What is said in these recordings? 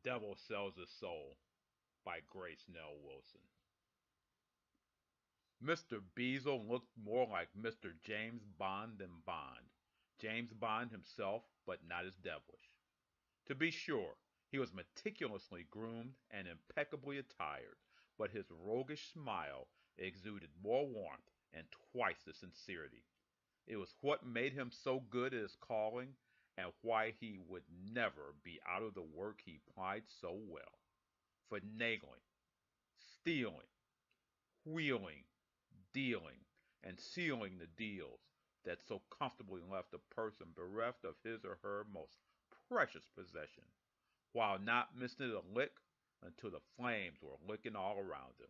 Devil Sells His Soul by Nell. Mr. Beazle looked more like Mr. James Bond than Bond. James Bond himself, but not as devilish. To be sure, he was meticulously groomed and impeccably attired, but his roguish smile exuded more warmth and twice the sincerity. It was what made him so good at his calling, and why he would never be out of the work he plied so well. Finagling, stealing, wheeling, dealing, and sealing the deals that so comfortably left a person bereft of his or her most precious possession, while not missing it a lick until the flames were licking all around him.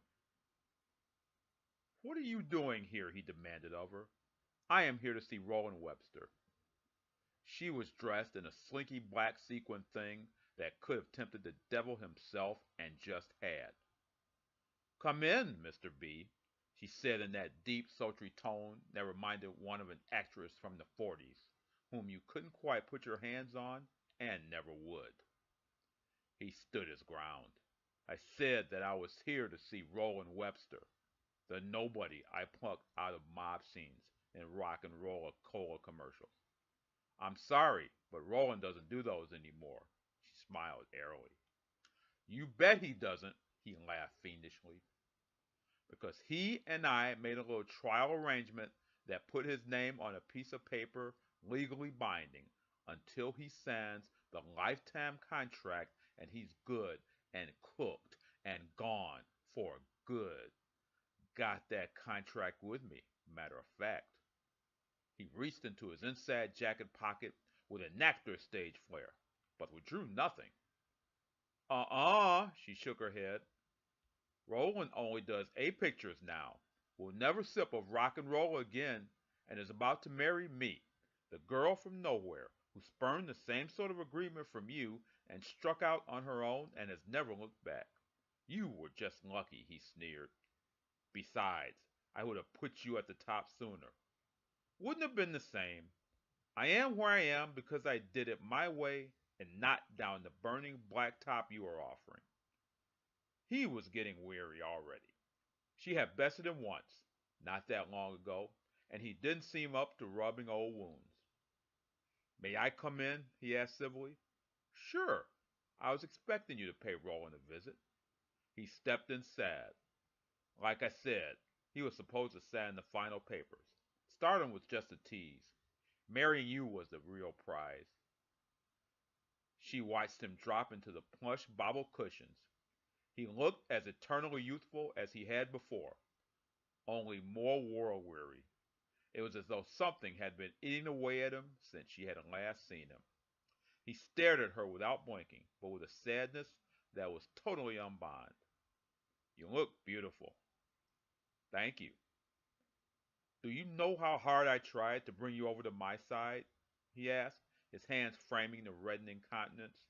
"What are you doing here?" he demanded of her. "I am here to see Roland Webster." She was dressed in a slinky black sequin thing that could have tempted the devil himself, and just had. "Come in, Mr. B," she said in that deep, sultry tone that reminded one of an actress from the '40s, whom you couldn't quite put your hands on, and never would. He stood his ground. "I said that I was here to see Roland Webster, the nobody I plucked out of mob scenes and rock and roll cola commercials. I'm sorry, but Roland doesn't do those anymore." She smiled airily. "You bet he doesn't," he laughed fiendishly. "Because he and I made a little trial arrangement that put his name on a piece of paper legally binding until he signs the lifetime contract, and he's good and cooked and gone for good. Got that contract with me, matter of fact." He reached into his inside jacket pocket with an actor's stage flair, but withdrew nothing. She shook her head. "Roland only does A pictures now, will never sip of rock and roll again, and is about to marry me, the girl from nowhere, who spurned the same sort of agreement from you and struck out on her own and has never looked back. You were just lucky," he sneered. "Besides, I would have put you at the top sooner. Wouldn't have been the same. I am where I am because I did it my way and not down the burning blacktop you are offering." He was getting weary already. She had bested him once, not that long ago, and he didn't seem up to rubbing old wounds. "May I come in?" he asked civilly. "Sure. I was expecting you to pay Roland a visit." He stepped inside. Like I said, he was supposed to sign the final papers. Stardom was just a tease. Marrying you was the real prize. She watched him drop into the plush bobble cushions. He looked as eternally youthful as he had before, only more world-weary. It was as though something had been eating away at him since she had last seen him. He stared at her without blinking, but with a sadness that was totally unbound. "You look beautiful." "Thank you." "Do you know how hard I tried to bring you over to my side?" he asked, his hands framing the reddening countenance.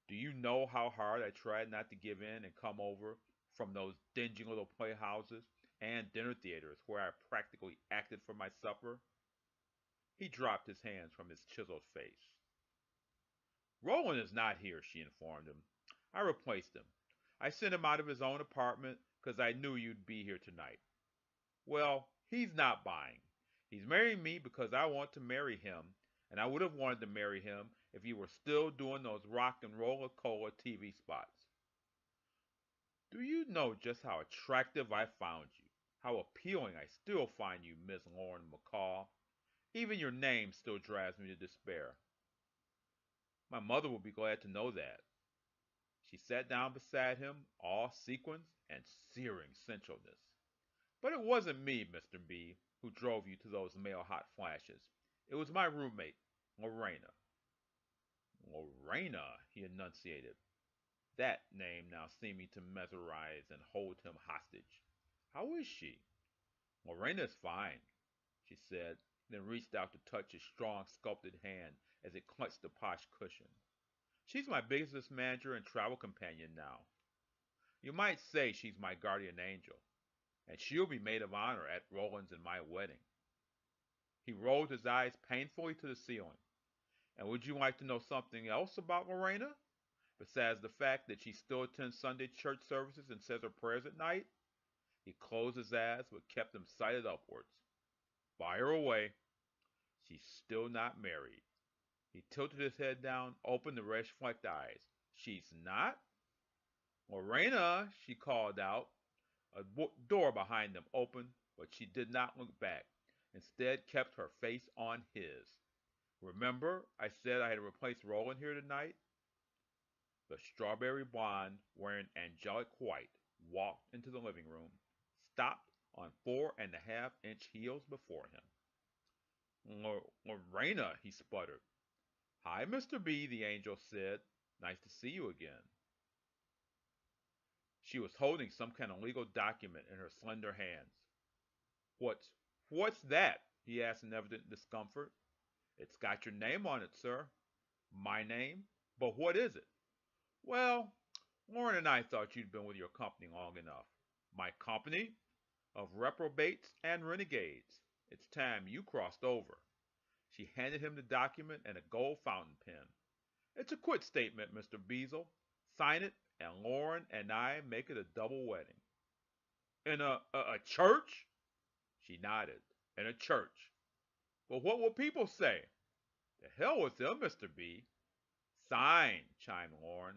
"Do you know how hard I tried not to give in and come over from those dingy little playhouses and dinner theaters where I practically acted for my supper?" He dropped his hands from his chiseled face. "Roland is not here," she informed him. "I replaced him. I sent him out of his own apartment because I knew you'd be here tonight. Well, he's not buying. He's marrying me because I want to marry him, and I would have wanted to marry him if you were still doing those rock and roller cola TV spots. Do you know just how attractive I found you? How appealing I still find you, Miss Lauren McCall. Even your name still drives me to despair." "My mother will be glad to know that." She sat down beside him, all sequins and searing sensualness. "But it wasn't me, Mr. B, who drove you to those male hot flashes. It was my roommate, Lorena." "Lorena," he enunciated, that name now seeming to mesmerize and hold him hostage. "How is she?" "Lorena is fine," she said, then reached out to touch his strong, sculpted hand as it clutched the plush cushion. "She's my business manager and travel companion now. You might say she's my guardian angel, and she'll be maid of honor at Roland's and my wedding." He rolled his eyes painfully to the ceiling. "And would you like to know something else about Lorena? Besides the fact that she still attends Sunday church services and says her prayers at night, he closed his eyes but kept them sighted upwards. Fire away. She's still not married. He tilted his head down, opened the red flecked eyes. She's not? Lorena, she called out. A door behind them opened, but she did not look back. Instead, kept her face on his. Remember, I said I had replaced Roland here tonight? The strawberry blonde, wearing angelic white, walked into the living room, stopped on 4.5-inch heels before him. Lorena, he sputtered. Hi, Mr. B, the angel said. Nice to see you again. She was holding some kind of legal document in her slender hands. What's what's that? He asked in evident discomfort. It's got your name on it, sir. My name? But what is it? Well, Lauren and I thought you'd been with your company long enough. My company? Of reprobates and renegades. It's time you crossed over. She handed him the document and a gold fountain pen. It's a quit statement, Mr. Beazle. Sign it, and Lauren and I make it a double wedding. In a church? She nodded. In a church. But what will people say? The hell with them, Mr. B. Sign, chimed Lauren.